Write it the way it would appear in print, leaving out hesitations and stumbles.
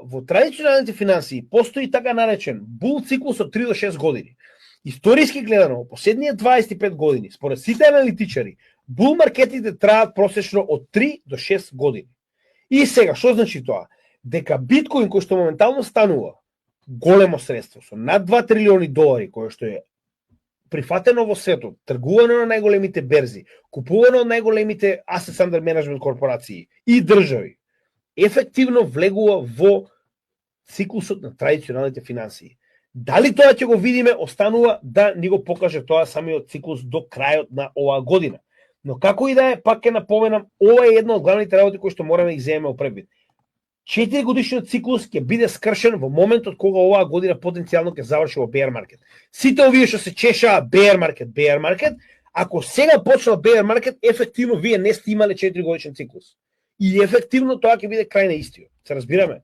Во традиционалните финансии постои така наречен бул циклус од 3 до 6 години. Историски гледано, во последните 25 години, според сите аналитичари, бул маркетите траат просечно од 3 до 6 години. И сега, што значи тоа? Дека биткоин кој што моментално станува големо средство со над 2 трилиони долари, кој што е прифатено во светот, тргувано на најголемите берзи, купувано од најголемите assets under management корпорации и држави, ефективно влегува во циклусот на традиционалните финансии. Дали тоа ќе го видиме, останува да ни го покаже тоа самиот циклус до крајот на оваа година. Но како и да е, пак ќе напоменам, ова е една од главните работи кои што мораме да ги земеме во предвид. 4 годишниот циклус ќе биде скршен во моментот кога оваа година потенцијално ќе заврши во bear market. Сите овие што се чешаа bear market, ако сега почнал bear market, ефективно вие не сте имале 4 годишен циклус. И ефективно тоа ќе биде крај на истиот. Се разбираме?